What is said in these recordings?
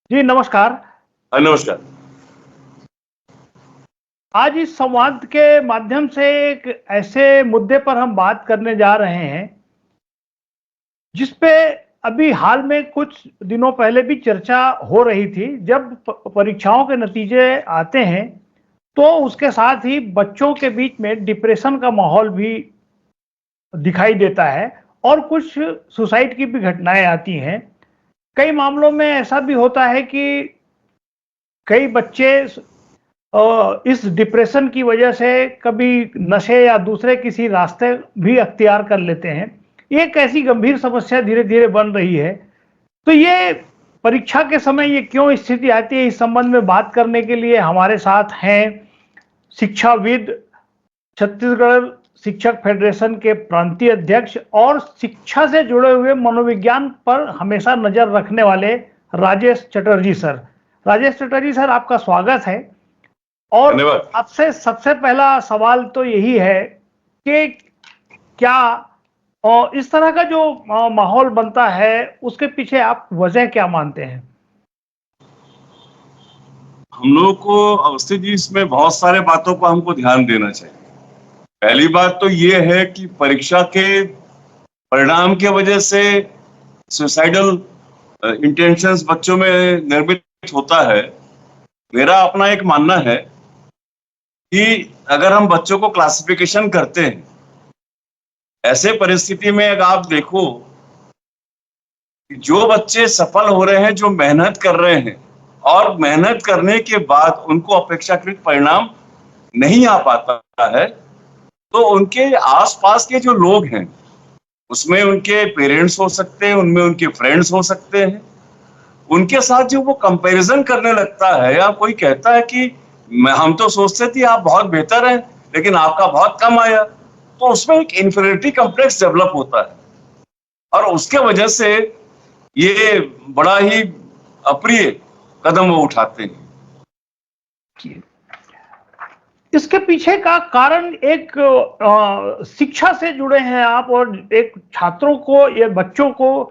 जी नमस्कार। नमस्कार। आज इस संवाद के माध्यम से एक ऐसे मुद्दे पर हम बात करने जा रहे हैं जिस पे अभी हाल में कुछ दिनों पहले भी चर्चा हो रही थी। जब परीक्षाओं के नतीजे आते हैं तो उसके साथ ही बच्चों के बीच में डिप्रेशन का माहौल भी दिखाई देता है और कुछ सुसाइड की भी घटनाएं आती हैं। कई मामलों में ऐसा भी होता है कि कई बच्चे इस डिप्रेशन की वजह से कभी नशे या दूसरे किसी रास्ते भी अख्तियार कर लेते हैं। ये एक ऐसी गंभीर समस्या धीरे-धीरे बन रही है। तो ये परीक्षा के समय ये क्यों स्थिति आती है, इस संबंध में बात करने के लिए हमारे साथ हैं शिक्षाविद, छत्तीसगढ़ शिक्षक फेडरेशन के प्रांतीय अध्यक्ष और शिक्षा से जुड़े हुए मनोविज्ञान पर हमेशा नज़र रखने वाले राजेश चटर्जी सर। राजेश चटर्जी सर, आपका स्वागत है। और धन्यवाद। आपसे सबसे पहला सवाल तो यही है कि क्या इस तरह का जो माहौल बनता है उसके पीछे आप वजह क्या मानते हैं? हम लोगों को अवस्थी जी इसमें बहुत सारे बातों को हमको ध्यान देना चाहिए। पहली बात तो ये है कि परीक्षा के परिणाम के वजह से सुसाइडल इंटेंशंस बच्चों में निर्मित होता है। मेरा अपना एक मानना है कि अगर हम बच्चों को क्लासिफिकेशन करते हैं, ऐसे परिस्थिति में अगर आप देखो कि जो बच्चे सफल हो रहे हैं, जो मेहनत कर रहे हैं और मेहनत करने के बाद उनको अपेक्षाकृत परिणाम नहीं आ पाता है, तो उनके आसपास के जो लोग हैं, उसमें उनके पेरेंट्स हो सकते हैं, उनमें उनके फ्रेंड्स हो सकते हैं। उनके साथ जो वो कंपैरिजन करने लगता है या कोई कहता है कि हम तो सोचते थे आप बहुत बेहतर हैं, लेकिन आपका बहुत कम आया, तो उसमें एक इन्फीरियरिटी कॉम्प्लेक्स डेवलप होता है और उसके वजह से ये बड़ा ही अप्रिय कदम वो उठाते हैं। इसके पीछे का कारण एक शिक्षा से जुड़े हैं आप और एक छात्रों को या बच्चों को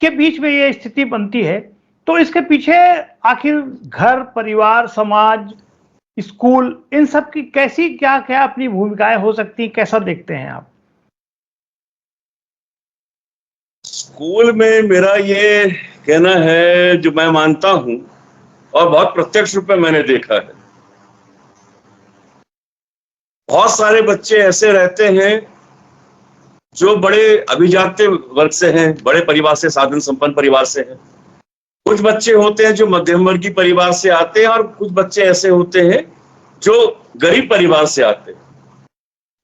के बीच में ये स्थिति बनती है। तो इसके पीछे आखिर घर, परिवार, समाज, स्कूल, इन सब की कैसी क्या-क्या अपनी भूमिकाएं हो सकती हैं, कैसा देखते हैं आप? स्कूल में मेरा ये कहना है, जो मैं मानता हूं और बहुत प्रत्यक्ष रूप में मैंने देखा है, बहुत सारे बच्चे ऐसे रहते हैं जो बड़े अभिजात्य वर्ग से हैं, बड़े परिवार से, साधन संपन्न परिवार से हैं। कुछ बच्चे होते हैं जो मध्यम वर्गीय परिवार से आते हैं और कुछ बच्चे ऐसे होते हैं जो गरीब परिवार से आते हैं।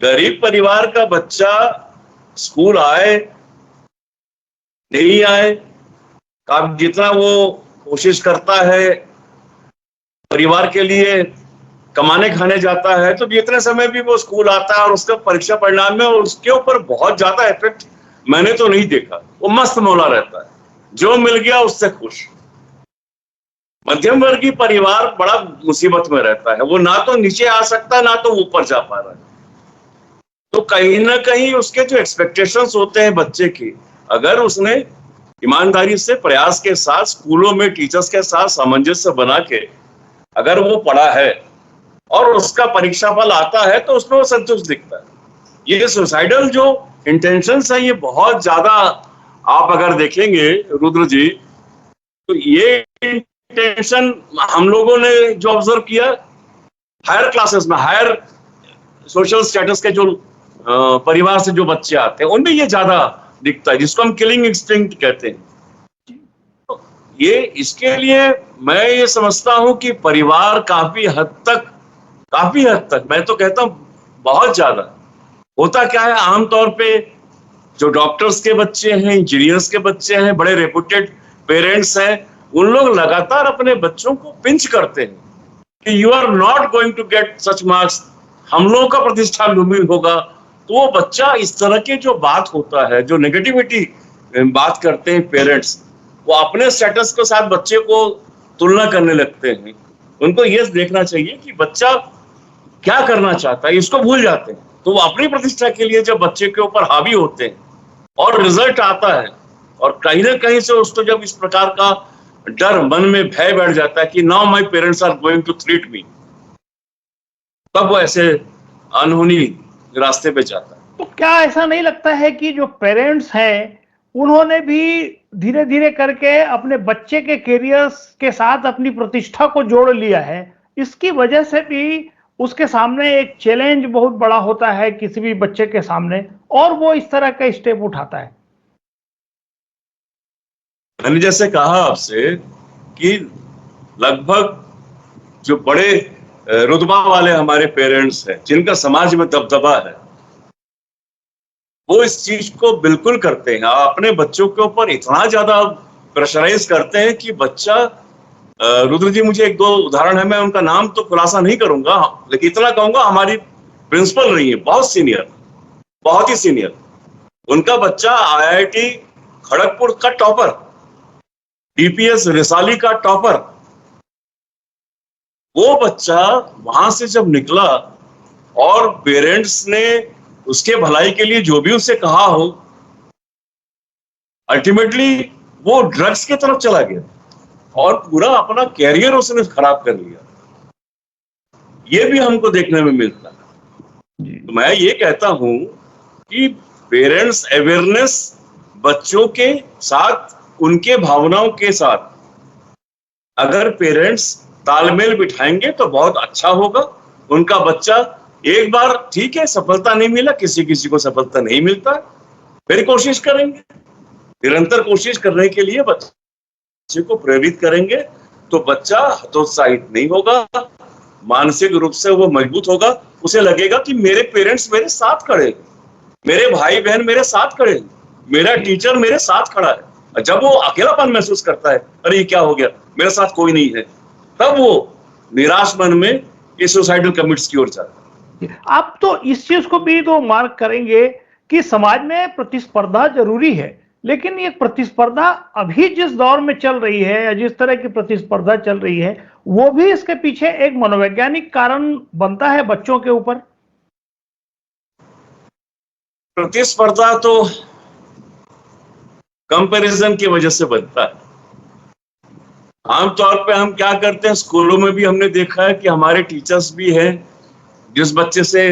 गरीब परिवार का बच्चा स्कूल आए नहीं आए, अब जितना वो कोशिश करता है परिवार के लिए, कमाने खाने जाता है, तो जितने समय भी वो स्कूल आता है और उसका परीक्षा परिणाम में उसके ऊपर बहुत ज्यादा इफेक्ट मैंने तो नहीं देखा। वो मस्त मौला रहता है, जो मिल गया उससे खुश। मध्यम वर्गीय परिवार बड़ा मुसीबत में रहता है, वो ना तो नीचे आ सकता है ना तो ऊपर जा पा रहा है। तो कहीं ना कहीं उसके जो एक्सपेक्टेशंस होते हैं बच्चे की, अगर उसने ईमानदारी से, प्रयास के साथ, स्कूलों में टीचर्स के साथ सामंजस्य बना के अगर वो पढ़ा है और उसका परीक्षा फल आता है, तो उसमें वो संतुष्ट दिखता है। ये सुसाइडल जो इंटेंशंस है, ये बहुत ज्यादा आप अगर देखेंगे रुद्र जी, तो ये इंटेंशन हम लोगों ने जो ऑब्जर्व किया हायर क्लासेस में, हायर सोशल स्टेटस के जो परिवार से जो बच्चे आते हैं, उनमें ये ज्यादा दिखता है, जिसको हम किलिंग इंस्टिंक्ट कहते हैं। तो ये इसके लिए मैं ये समझता हूं कि परिवार काफी हद तक मैं तो कहता हूं बहुत ज्यादा। होता क्या है, आमतौर पे जो डॉक्टर्स के बच्चे हैं, इंजीनियर्स के बच्चे हैं, बड़े रेपुटेड पेरेंट्स हैं, उन लोग लगातार अपने बच्चों को पिंच करते हैं कि you are not going to get such marks, हम लोगों का प्रतिष्ठा लुम्बिन होगा। तो वो बच्चा इस तरह के जो बात होता है, जो नेगेटिविटी बात करते हैं पेरेंट्स, वो अपने स्टेटस के साथ बच्चे को तुलना करने लगते हैं। उनको ये देखना चाहिए कि बच्चा क्या करना चाहता है, इसको भूल जाते हैं। तो वो अपनी प्रतिष्ठा के लिए जब बच्चे के ऊपर हावी होते हैं और रिजल्ट आता है और कहीं ना कहीं से उसको जब इस प्रकार का डर, मन में भय बैठ जाता है कि now my parents are going to threat me, तब वो ऐसे अनहोनी रास्ते पे जाता है। तो क्या ऐसा नहीं लगता है कि जो पेरेंट्स हैं उन्होंने भी धीरे धीरे करके अपने बच्चे के करियर के साथ अपनी प्रतिष्ठा को जोड़ लिया है, इसकी वजह से भी उसके सामने एक चैलेंज बहुत बड़ा होता है किसी भी बच्चे के सामने, और वो इस तरह का स्टेप उठाता है। मैंने जैसे कहा आपसे कि लगभग जो बड़े रुतबा वाले हमारे पेरेंट्स हैं, जिनका समाज में दबदबा है, वो इस चीज को बिल्कुल करते हैं। अपने बच्चों के ऊपर इतना ज्यादा प्रेशराइज करते हैं कि बच्चा, रुद्र जी मुझे एक दो उदाहरण है, मैं उनका नाम तो खुलासा नहीं करूंगा, लेकिन इतना कहूंगा हमारी प्रिंसिपल रही है, बहुत सीनियर, बहुत ही सीनियर, उनका बच्चा आईआईटी खड़गपुर का टॉपर, डीपीएस रिसाली का टॉपर, वो बच्चा वहां से जब निकला और पेरेंट्स ने उसके भलाई के लिए जो भी उसे कहा हो, अल्टीमेटली वो ड्रग्स की तरफ चला गया और पूरा अपना कैरियर उसने खराब कर लिया। ये भी हमको देखने में मिलता है। तो मैं ये कहता हूं कि पेरेंट्स अवेयरनेस बच्चों के साथ, उनके भावनाओं के साथ अगर पेरेंट्स तालमेल बिठाएंगे तो बहुत अच्छा होगा। उनका बच्चा एक बार ठीक है, सफलता नहीं मिला, किसी किसी को सफलता नहीं मिलता, फिर कोशिश करेंगे, निरंतर कोशिश करने के लिए बच्चे को प्रेरित करेंगे तो बच्चा हतोत्साहित नहीं होगा, मानसिक रूप से वो मजबूत होगा। उसे लगेगा कि मेरे पेरेंट्स मेरे साथ खड़े, मेरे भाई बहन मेरे साथ खड़े, मेरा टीचर मेरे साथ खड़ा है। जब वो अकेलापन महसूस करता है, अरे ये क्या हो गया, मेरे साथ कोई नहीं है, तब वो निराश मन में इस सुसाइडल कमिट्स की ओर जाता है। आप तो इस चीज को भी तो मार्क करेंगे कि समाज में प्रतिस्पर्धा जरूरी है, लेकिन ये प्रतिस्पर्धा अभी जिस दौर में चल रही है या जिस तरह की प्रतिस्पर्धा चल रही है, वो भी इसके पीछे एक मनोवैज्ञानिक कारण बनता है बच्चों के ऊपर। प्रतिस्पर्धा तो कंपैरिजन की वजह से बनता है। आमतौर पे हम क्या करते हैं, स्कूलों में भी हमने देखा है कि हमारे टीचर्स भी हैं, जिस बच्चे से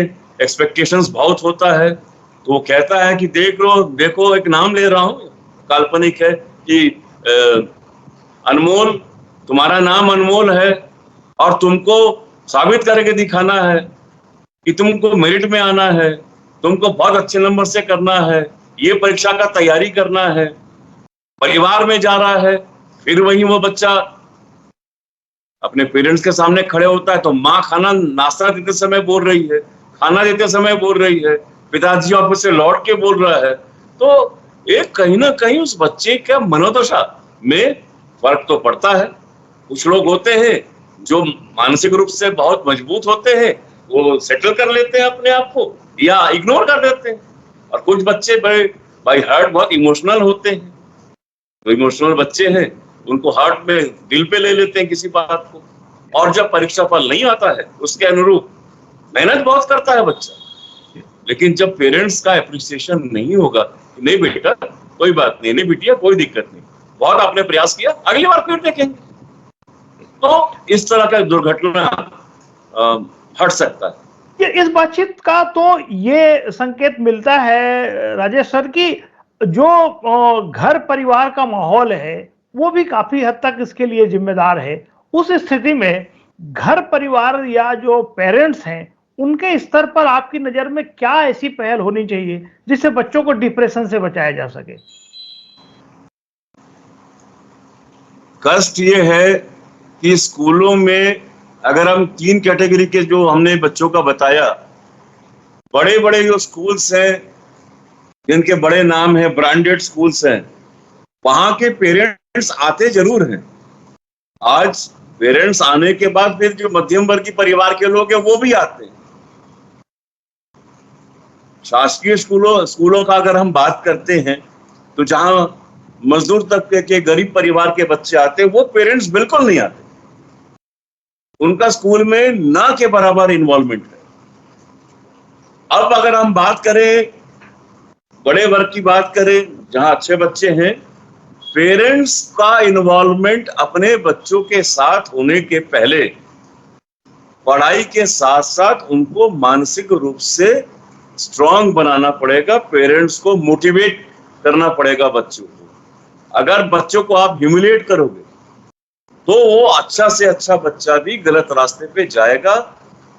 एक्सपेक्टेशंस बहुत होता है तो वो कहता है कि देख लो, देखो, एक नाम ले रहा हूं, काल्पनिक है, कि अनमोल, तुम्हारा नाम अनमोल है और तुमको साबित करके दिखाना है कि तुमको मेरिट में आना है, तुमको बहुत अच्छे नंबर से करना है, ये परीक्षा का तैयारी करना है। परिवार में जा रहा है, फिर वही वो बच्चा अपने पेरेंट्स के सामने खड़े होता है तो माँ खाना नाश्ता देते समय बोल रही है, खाना देते समय बोल रही है, पिताजी ऑफिस से लौट के बोल रहा है, तो एक कहीं ना कहीं उस बच्चे के मनोदशा में फर्क तो पड़ता है। कुछ लोग होते हैं जो मानसिक रूप से बहुत मजबूत होते हैं, वो सेटल कर लेते हैं अपने आप को या इग्नोर कर देते हैं, और कुछ बच्चे बड़े बाय हार्ट बहुत इमोशनल होते हैं। तो इमोशनल बच्चे हैं, उनको हार्ट में, दिल पे ले लेते हैं किसी बात को, और जब परीक्षा फल नहीं आता है उसके अनुरूप मेहनत बहुत करता है बच्चा, लेकिन जब पेरेंट्स का एप्रिसिएशन नहीं होगा, नहीं बेटा कोई बात नहीं, नहीं बिटिया कोई दिक्कत नहीं, बहुत आपने प्रयास किया, अगली बार फिर देखेंगे, तो इस तरह का दुर्घटना हट सकता है। इस बातचीत का तो ये संकेत मिलता है राजेश सर कि जो घर परिवार का माहौल है वो भी काफी हद तक इसके लिए जिम्मेदार है। उस स्थिति में घर परिवार या जो पेरेंट्स हैं उनके स्तर पर आपकी नजर में क्या ऐसी पहल होनी चाहिए जिससे बच्चों को डिप्रेशन से बचाया जा सके? कष्ट ये है कि स्कूलों में अगर हम 3 कैटेगरी के जो हमने बच्चों का बताया, बड़े बड़े जो स्कूल्स हैं जिनके बड़े नाम हैं, ब्रांडेड स्कूल्स हैं, वहां के पेरेंट्स आते जरूर हैं। आज पेरेंट्स आने के बाद फिर जो मध्यम वर्गीय परिवार के लोग हैं वो भी आते हैं। शासकीय स्कूलों का अगर हम बात करते हैं तो जहां मजदूर तबके के गरीब परिवार के बच्चे आते हैं, वो पेरेंट्स बिल्कुल नहीं आते, उनका स्कूल में ना के बराबर इन्वॉल्वमेंट है। अब अगर हम बात करें बड़े वर्ग की बात करें, जहां अच्छे बच्चे हैं, पेरेंट्स का इन्वॉल्वमेंट अपने बच्चों के साथ होने के पहले पढ़ाई के साथ साथ उनको मानसिक रूप से स्ट्रांग बनाना पड़ेगा। पेरेंट्स को मोटिवेट करना पड़ेगा बच्चों को। अगर बच्चों को आप ह्यूमिलेट करोगे तो वो अच्छा से अच्छा बच्चा भी गलत रास्ते पे जाएगा।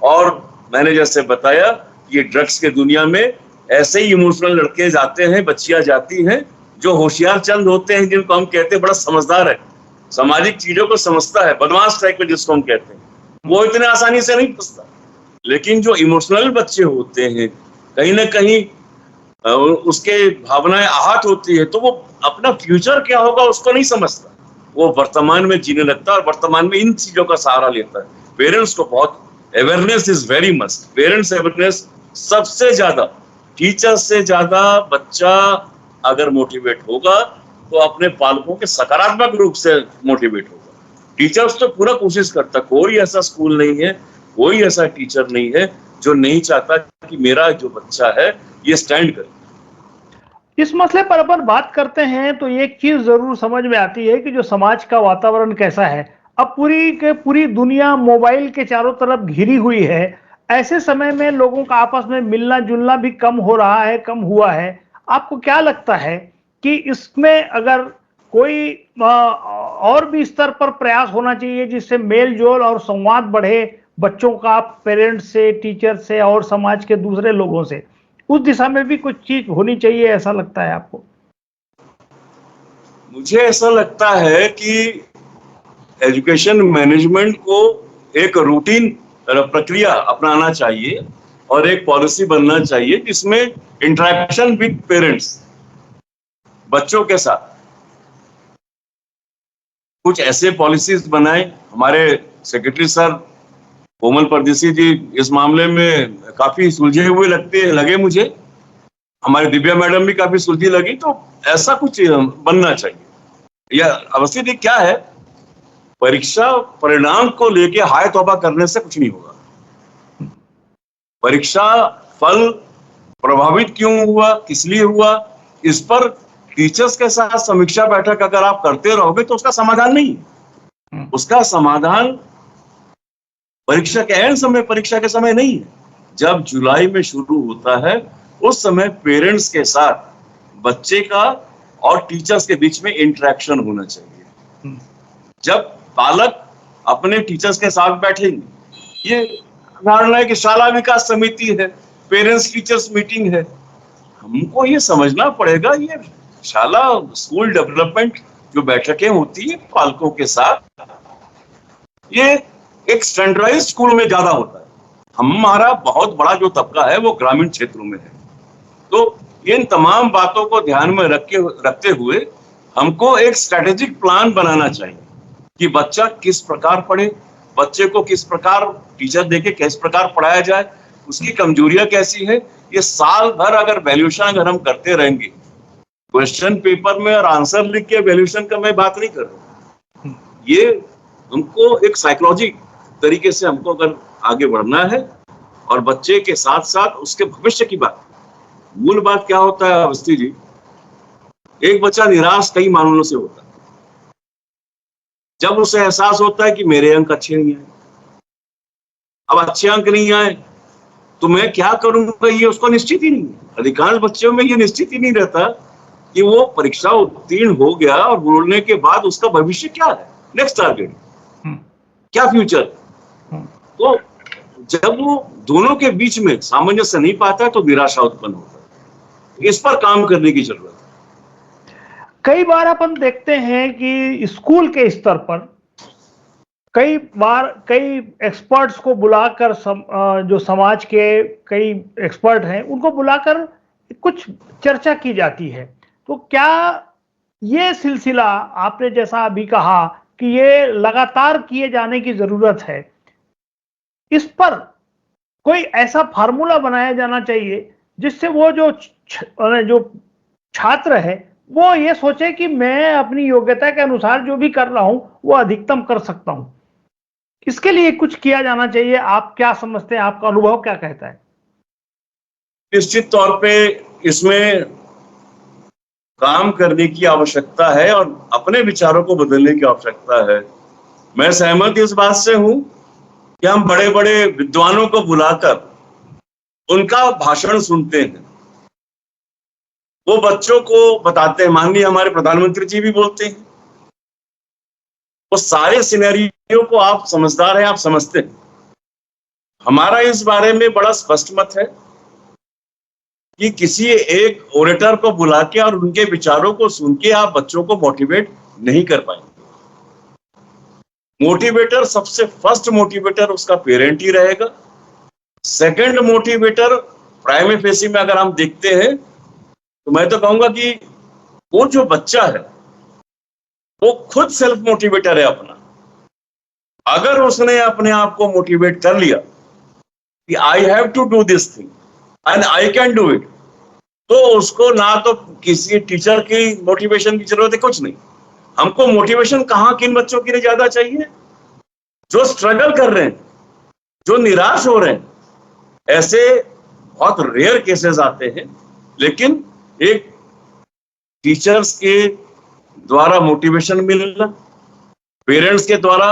और मैंने जैसे बताया, ये ड्रग्स के दुनिया में ऐसे ही इमोशनल लड़के जाते हैं, बच्चियां जाती हैं, जो होशियार चंद होते हैं, जिनको हम कहते हैं बड़ा समझदार है, सामाजिक चीजों को समझता है, बदमाश टाइप में जिसको हम कहते हैं, वो इतने आसानी से नहीं फंसता। लेकिन जो इमोशनल बच्चे होते हैं, कहीं ना कहीं उसके भावनाएं आहत होती है, तो वो अपना फ्यूचर क्या होगा उसको नहीं समझता। वो वर्तमान में जीने लगता है और वर्तमान में इन चीजों का सहारा लेता है। पेरेंट्स को बहुत awareness is very must. Parents awareness सबसे ज्यादा, टीचर से ज्यादा बच्चा अगर मोटिवेट होगा तो अपने पालकों के सकारात्मक रूप से मोटिवेट होगा। टीचर्स तो पूरा कोशिश करता, कोई ऐसा स्कूल नहीं है, कोई ऐसा टीचर नहीं है जो नहीं चाहता कि मेरा जो बच्चा है ये स्टैंड करे। इस मसले पर अपन बात करते हैं तो एक चीज जरूर समझ में आती है कि जो समाज का वातावरण कैसा है। अब पूरी के पूरी दुनिया मोबाइल के चारों तरफ घिरी हुई है। ऐसे समय में लोगों का आपस में मिलना जुलना भी कम हो रहा है, कम हुआ है। आपको क्या लगता है कि इसमें अगर कोई और भी स्तर पर प्रयास होना चाहिए जिससे मेल जोल और संवाद बढ़े, बच्चों का पेरेंट्स से, टीचर से और समाज के दूसरे लोगों से, उस दिशा में भी कुछ चीज होनी चाहिए, ऐसा लगता है आपको? मुझे ऐसा लगता है कि एजुकेशन मैनेजमेंट को एक रूटीन प्रक्रिया अपनाना चाहिए और एक पॉलिसी बनना चाहिए जिसमें इंटरेक्शन विद पेरेंट्स, बच्चों के साथ कुछ ऐसे पॉलिसीज बनाए। हमारे सेक्रेटरी सर कोमल परदेसी जी इस मामले में काफी सुलझे हुए लगे मुझे। हमारी दिव्या मैडम भी काफी सुलझी लगी। तो ऐसा कुछ बनना चाहिए। यह अवस्थिति क्या है, परीक्षा परिणाम को लेके हाय तौबा करने से कुछ नहीं होगा। परीक्षा फल प्रभावित क्यों हुआ, किस लिए हुआ, इस पर टीचर्स के साथ समीक्षा बैठक अगर आप करते रहोगे तो उसका समाधान नहीं है। उसका समाधान परीक्षा के एंड समय, परीक्षा के समय नहीं है। जब जुलाई में शुरू होता है उस समय पेरेंट्स के साथ बच्चे का और टीचर्स के बीच में इंटरेक्शन होना चाहिए। जब बालक अपने टीचर्स के साथ बैठेंगे, ये धारणा है कि शाला विकास समिति है, पेरेंट्स टीचर्स मीटिंग है, हमको ये समझना पड़ेगा ये शाला स्कूल डेवलपमेंट जो बैठकें होती है पालकों के साथ, ये एक स्टैंडर्डाइज्ड स्कूल में ज्यादा होता है। हमारा बहुत बड़ा जो तबका है वो ग्रामीण क्षेत्रों में है। तो इन तमाम बातों को ध्यान में रखते हुए हमको एक स्ट्रेटेजिक प्लान बनाना चाहिए कि बच्चा किस प्रकार पढ़े, बच्चे को किस प्रकार टीचर देके किस प्रकार पढ़ाया जाए, उसकी कमजोरियां कैसी है। ये साल भर अगर वैल्यूएशन अगर हम करते रहेंगे, क्वेश्चन पेपर में और आंसर लिख के वैल्यूएशन का मैं बात नहीं कर रहा, ये हमको एक साइकोलॉजी तरीके से हमको अगर आगे बढ़ना है और बच्चे के साथ साथ उसके भविष्य की बात। मूल बात क्या होता है अवस्थी जी, एक बच्चा निराश कई मामलों से होता है। जब उसे एहसास होता है कि मेरे अंक अच्छे नहीं आए, अब अच्छे अंक नहीं आए तो मैं क्या करूंगा, ये उसको निश्चित ही नहीं है। अधिकांश बच्चों में ये निश्चित ही नहीं रहता कि वो परीक्षा उत्तीर्ण हो गया और बोलने के बाद उसका भविष्य क्या है, नेक्स्ट टारगेट क्या, फ्यूचर। तो जब वो दोनों के बीच में सामंजस्य नहीं पाता तो निराशा उत्पन्न होता है। इस पर काम करने की जरूरत है। कई बार अपन देखते हैं कि स्कूल के स्तर पर कई बार कई एक्सपर्ट्स को बुलाकर जो समाज के कई एक्सपर्ट हैं उनको बुलाकर कुछ चर्चा की जाती है। तो क्या ये सिलसिला आपने जैसा अभी कहा कि ये लगातार किए जाने की जरूरत है, इस पर कोई ऐसा फार्मूला बनाया जाना चाहिए जिससे वो जो छात्र है वो ये सोचे कि मैं अपनी योग्यता के अनुसार जो भी कर रहा हूं वो अधिकतम कर सकता हूं। इसके लिए कुछ किया जाना चाहिए। आप क्या समझते हैं, आपका अनुभव क्या कहता है? निश्चित तौर पे इसमें काम करने की आवश्यकता है और अपने विचारों को बदलने की आवश्यकता है। मैं सहमत इस बात से हूं कि हम बड़े बड़े विद्वानों को बुलाकर उनका भाषण सुनते हैं, वो बच्चों को बताते हैं। माननीय हमारे प्रधानमंत्री जी भी बोलते हैं, वो सारे सिनेरियो को आप समझदार हैं, आप समझते हैं। हमारा इस बारे में बड़ा स्पष्ट मत है कि किसी एक ओरेटर को बुला के और उनके विचारों को सुन के आप बच्चों को मोटिवेट नहीं कर पाएंगे। मोटिवेटर, सबसे फर्स्ट मोटिवेटर उसका पेरेंट ही रहेगा। सेकंड मोटिवेटर प्राइमरी फेसी में अगर हम देखते हैं तो मैं तो कहूंगा कि वो जो बच्चा है वो खुद सेल्फ मोटिवेटर है अपना। अगर उसने अपने आप को मोटिवेट कर लिया कि I have to do this thing and I can do it, तो उसको ना तो किसी टीचर की मोटिवेशन की जरूरत है, कुछ नहीं। हमको मोटिवेशन कहाँ किन बच्चों के लिए ज्यादा चाहिए? जो स्ट्रगल कर रहे हैं, जो निराश हो रहे हैं। ऐसे बहुत रेयर केसेस आते हैं, लेकिन एक टीचर्स के द्वारा मोटिवेशन मिलना, पेरेंट्स के द्वारा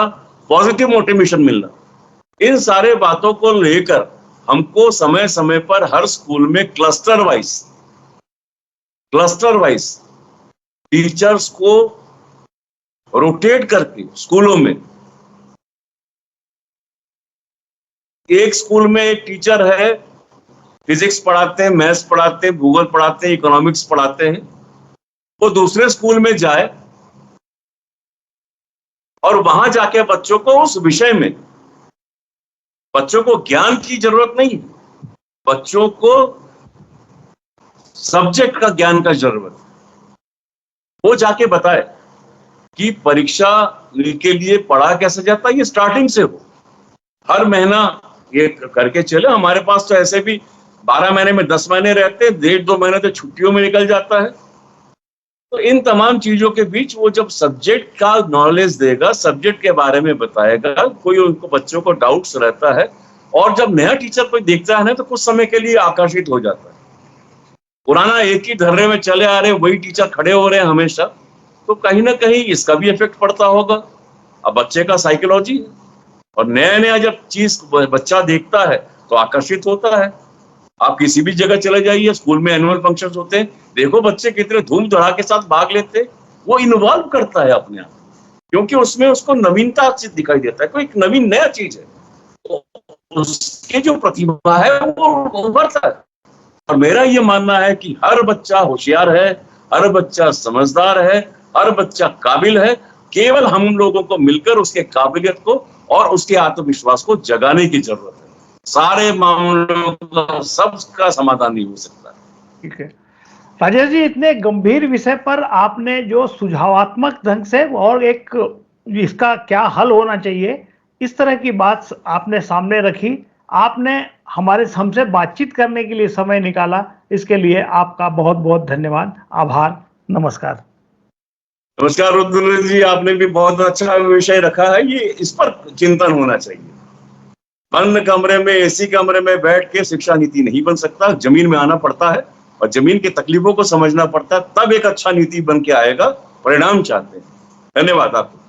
पॉजिटिव मोटिवेशन मिलना, इन सारे बातों को लेकर हमको समय समय पर हर स्कूल में क्लस्टर वाइज टीचर्स को रोटेट करके स्कूलों में, एक स्कूल में एक टीचर है, फिजिक्स पढ़ाते हैं, मैथ्स पढ़ाते हैं, भूगोल पढ़ाते हैं, इकोनॉमिक्स पढ़ाते हैं, वो दूसरे स्कूल में जाए और वहां जाके बच्चों को उस विषय में, बच्चों को ज्ञान की जरूरत नहीं है, बच्चों को सब्जेक्ट का ज्ञान का जरूरत है। वो जाके बताए कि परीक्षा के लिए पढ़ा कैसे जाता है, ये स्टार्टिंग से हो। हर महीना ये करके चले। हमारे पास तो ऐसे भी 12 महीने में 10 महीने रहते हैं, 1.5-2 महीने तो छुट्टियों में निकल जाता है। तो इन तमाम चीजों के बीच वो जब सब्जेक्ट का नॉलेज देगा, सब्जेक्ट के बारे में बताएगा, कोई उनको बच्चों को डाउट्स रहता है, और जब नया टीचर कोई देखता है ना तो कुछ समय के लिए आकर्षित हो जाता है। पुराना एक ही धर्रे में चले आ रहे, वही टीचर खड़े हो रहे हैं हमेशा, तो कहीं ना कहीं इसका भी इफेक्ट पड़ता होगा। अब बच्चे का साइकोलॉजी है, और नया नया जब चीज बच्चा देखता है तो आकर्षित होता है। आप किसी भी जगह चले जाइए, स्कूल में एनुअल फंक्शंस होते हैं, देखो बच्चे कितने धूम धड़ाके के साथ भाग लेते हैं। वो इन्वॉल्व करता है अपने आप, क्योंकि उसमें उसको नवीनता दिखाई देता है, कोई एक नवीन नया चीज है, तो उसकी जो प्रतिभा है वो उभरता है। और मेरा ये मानना है कि हर बच्चा होशियार है, हर बच्चा समझदार है, हर बच्चा काबिल है। केवल हम लोगों को मिलकर उसके काबिलियत को और उसके आत्मविश्वास को जगाने की जरूरत है। सारे मामलों का सबका समाधान नहीं हो सकता। ठीक है राजेश जी, इतने गंभीर विषय पर आपने जो सुझावात्मक ढंग से और एक इसका क्या हल होना चाहिए, इस तरह की बात आपने सामने रखी। आपने हमसे बातचीत करने के लिए समय निकाला, इसके लिए आपका बहुत बहुत धन्यवाद, आभार, नमस्कार। नमस्कार रुद्र जी, आपने भी बहुत अच्छा विषय रखा है। ये इस पर चिंतन होना चाहिए। बंद कमरे में, एसी कमरे में बैठ के शिक्षा नीति नहीं बन सकता, जमीन में आना पड़ता है और जमीन की तकलीफों को समझना पड़ता है, तब एक अच्छा नीति बन के आएगा। परिणाम चाहते हैं। धन्यवाद आपको।